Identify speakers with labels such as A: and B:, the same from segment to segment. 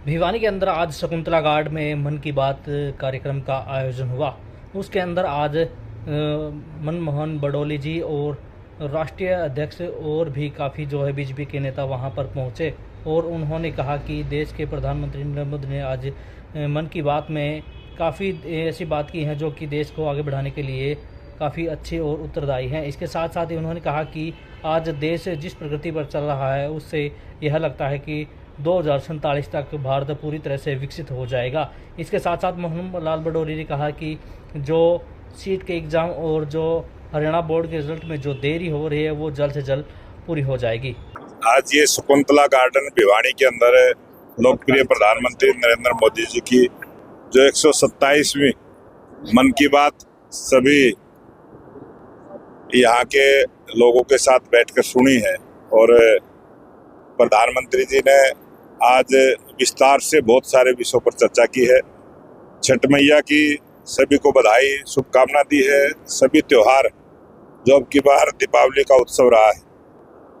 A: भिवानी के अंदर आज शकुंतला गार्ड में मन की बात कार्यक्रम का आयोजन हुआ। उसके अंदर आज मनमोहन बडोली जी और राष्ट्रीय अध्यक्ष और भी काफ़ी जो है बीजेपी के नेता वहां पर पहुंचे और उन्होंने कहा कि देश के प्रधानमंत्री नरेंद्र मोदी ने आज मन की बात में काफ़ी ऐसी बात की हैं जो कि देश को आगे बढ़ाने के लिए काफ़ी अच्छे और उत्तरदायी हैं। इसके साथ साथ ही उन्होंने कहा कि आज देश जिस प्रगति पर चल रहा है उससे यह लगता है कि 2047 तक भारत पूरी तरह से विकसित हो जाएगा। इसके साथ साथ मोहन लाल बडोली ने कहा कि जो सीट के एग्ज़ाम और जो हरियाणा बोर्ड के रिजल्ट में जो देरी हो रही है वो जल्द से जल्द पूरी हो जाएगी।
B: आज ये शकुंतला गार्डन भिवानी के अंदर लोकप्रिय प्रधानमंत्री नरेंद्र मोदी जी की जो 127वीं मन की बात सभी यहाँ के लोगों के साथ बैठकर सुनी है और प्रधानमंत्री जी ने आज विस्तार से बहुत सारे विषयों पर चर्चा की है। छठ मैया की सभी को बधाई शुभकामना दी है। सभी त्योहार जो अब की बार दीपावली का उत्सव रहा है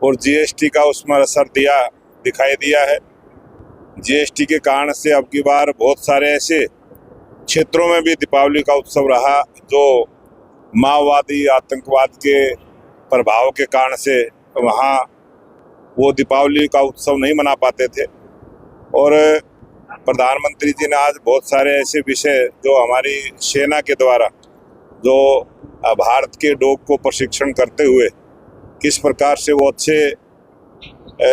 B: और जीएसटी का उसमें असर दिखाई दिया है। जीएसटी के कारण से अब की बार बहुत सारे ऐसे क्षेत्रों में भी दीपावली का उत्सव रहा जो माओवादी आतंकवाद के प्रभाव के कारण से वहाँ वो दीपावली का उत्सव नहीं मना पाते थे। और प्रधानमंत्री जी ने आज बहुत सारे ऐसे विषय जो हमारी सेना के द्वारा जो भारत के डॉग को प्रशिक्षण करते हुए किस प्रकार से वो अच्छे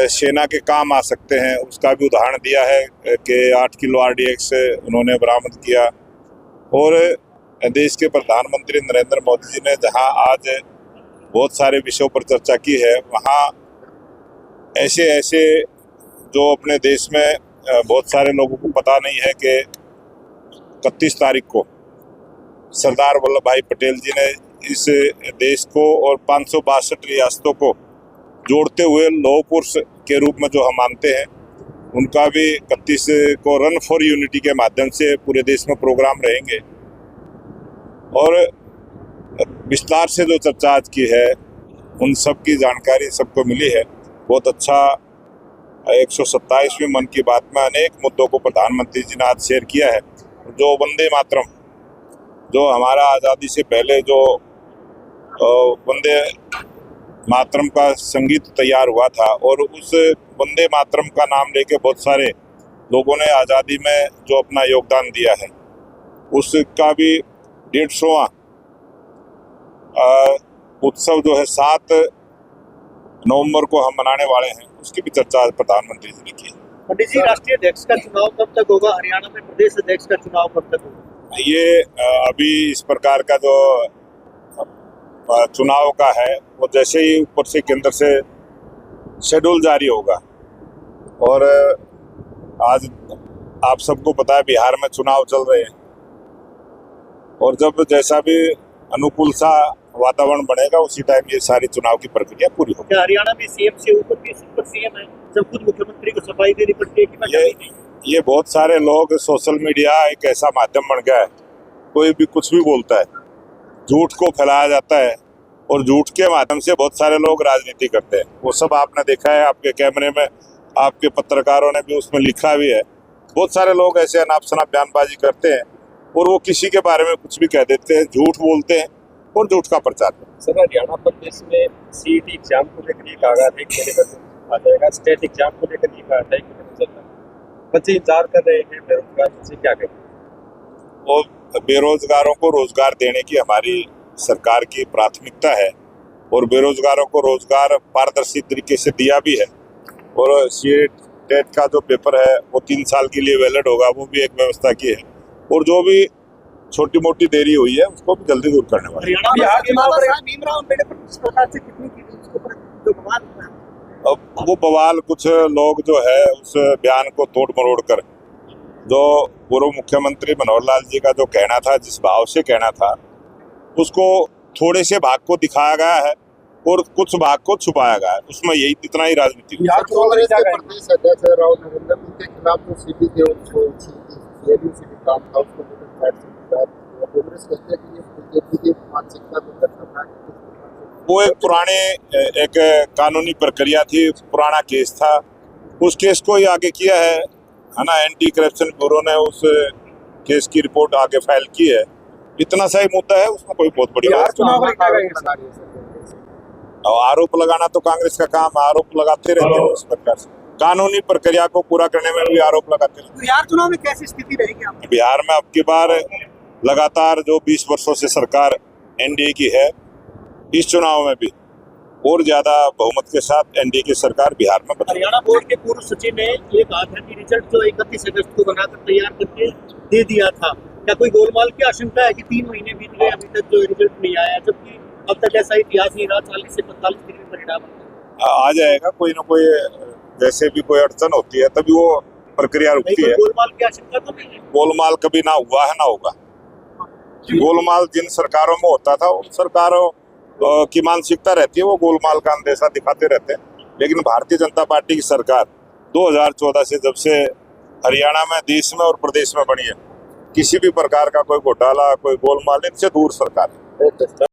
B: सेना के काम आ सकते हैं उसका भी उदाहरण दिया है कि 8 किलो RDX उन्होंने बरामद किया। और देश के प्रधानमंत्री नरेंद्र मोदी जी ने जहां आज बहुत सारे विषयों पर चर्चा की है वहां ऐसे ऐसे जो अपने देश में बहुत सारे लोगों को पता नहीं है कि 31 तारीख को सरदार वल्लभ भाई पटेल जी ने इस देश को और 562 रियासतों को जोड़ते हुए लौह पुरुष के रूप में जो हम मानते हैं उनका भी 31 को रन फॉर यूनिटी के माध्यम से पूरे देश में प्रोग्राम रहेंगे। और विस्तार से जो चर्चा आज की है उन सब की जानकारी सबको मिली है। बहुत अच्छा 127वीं मन की बात में अनेक मुद्दों को प्रधानमंत्री जी ने आज शेयर किया है। जो वंदे मातरम जो हमारा आज़ादी से पहले जो वंदे मातरम का संगीत तैयार हुआ था और उस वंदे मातरम का नाम लेके बहुत सारे लोगों ने आज़ादी में जो अपना योगदान दिया है उसका भी 150वां उत्सव जो है 7 नवंबर को हम मनाने वाले हैं उसकी भी चर्चा आज प्रधानमंत्री जी ने की।
C: पंडित जी, राष्ट्रीय अध्यक्ष का चुनाव कब तक होगा? हरियाणा में प्रदेश अध्यक्ष का चुनाव कब तक होगा?
B: ये अभी इस प्रकार का जो चुनाव का है वो जैसे ही ऊपर से केंद्र से शेड्यूल जारी होगा। और आज आप सबको पता है बिहार में चुनाव चल रहे हैं और जब जैसा भी अनुकूल सा वातावरण बनेगा उसी टाइम ये सारी चुनाव की प्रक्रिया पूरी होगी।
C: हरियाणा में सीएम से ऊपर भी सुपर सीएम है, जब खुद मुख्यमंत्री को सफाई देनी पड़ती है कि
B: ये बहुत सारे लोग सोशल मीडिया एक ऐसा माध्यम बन गया है, कोई भी कुछ भी बोलता है, झूठ को फैलाया जाता है और झूठ के माध्यम से बहुत सारे लोग राजनीति करते हैं। वो सब आपने देखा है, आपके कैमरे में आपके पत्रकारों ने भी उसमें लिखा भी है। बहुत सारे लोग ऐसे अनाप शनाप बयानबाजी करते हैं और वो किसी के बारे में कुछ भी कह देते हैं, झूठ बोलते हैं और झूठ का प्रचार करते हैं।
D: सर, हरियाणा प्रदेश में सीईटी एग्जाम को लेकर एक आगाज एक महीने का आ जाएगा, स्टेट एग्जाम को लेकर एक आगाज एक महीने चल रहा है। बच्चे इंतजार कर रहे हैं, बेरोजगार बच्चे क्या करें?
B: और बेरोजगारों को रोजगार देने की हमारी सरकार की प्राथमिकता है और बेरोजगारों को रोजगार पारदर्शी तरीके से दिया भी है। और टेट का जो पेपर है वो 3 साल के लिए वैलिड होगा, वो भी एक व्यवस्था की है। और जो भी छोटी मोटी देरी हुई है उसको भी जल्दी दूर करने वाले। अब वो बवाल कुछ लोग जो है उस बयान को तोड़ मरोड़ कर जो पूर्व मुख्यमंत्री मनोहर लाल जी का जो कहना था, जिस भाव से कहना था, उसको थोड़े से भाग को दिखाया गया है और कुछ भाग को छुपाया गया है। उसमें यही इतना ही राजनीति
E: कांग्रेस के प्रदेश अध्यक्ष राहुल नरेंद्र के खिलाफ जो सीपी थे उसको काम था उसको कांग्रेस कहते हैं कि ये बीजेपी की मानसिकता को दर्शाता है।
B: वो एक पुराने एक कानूनी प्रक्रिया थी, पुराना केस था, उस केस को ही आगे किया है। है ना, एंटी करप्शन ब्यूरो ने उस केस की रिपोर्ट आगे फाइल की है। इतना सा ही मुद्दा है, उसमें कोई बहुत बड़ी बात
C: चुनाव
B: नहीं।
C: को लेकर
E: आरोप लगा रही है सरकार।
B: और आरोप लगाना तो कांग्रेस का काम है, आरोप लगाते रहते हैं उस प्रकार से, कानूनी प्रक्रिया को पूरा करने में भी आरोप लगाते रहते
C: बिहार चुनाव में कैसी स्थिति रहेगी आपकी?
B: हैं। बिहार में अब की बार लगातार जो 20 वर्षों से सरकार एनडीए की है, इस चुनाव में भी और ज्यादा बहुमत के साथ एनडीए की सरकार बिहार में बनी।
C: हरियाणा बोर्ड के पूर्व सचिव ने ये कहा था कि रिजल्ट जो 31 अगस्त को बनाकर तैयार करके दे दिया था। क्या कोई गोलमाल की आशंका है कि 3 महीने बीत गए अभी तक जो रिजल्ट नहीं आया, जबकि अब तक ऐसा इतिहास नहीं रहा, 40 से 45 दिन में परिणाम
B: आ जाएगा कोई ना कोई, जैसे भी कोई अड़चन होती है तभी वो प्रक्रिया रुकती है।
C: गोलमाल की आशंका तो नहीं है?
B: गोलमाल कभी ना हुआ है ना होगा। गोलमाल जिन सरकारों में होता था उन सरकारों की मानसिकता रहती है, वो गोलमाल का अंदेशा दिखाते रहते हैं। लेकिन भारतीय जनता पार्टी की सरकार 2014 से जब से हरियाणा में, देश में और प्रदेश में बनी है, किसी भी प्रकार का कोई घोटाला, कोई गोलमाल, इनसे दूर सरकार है।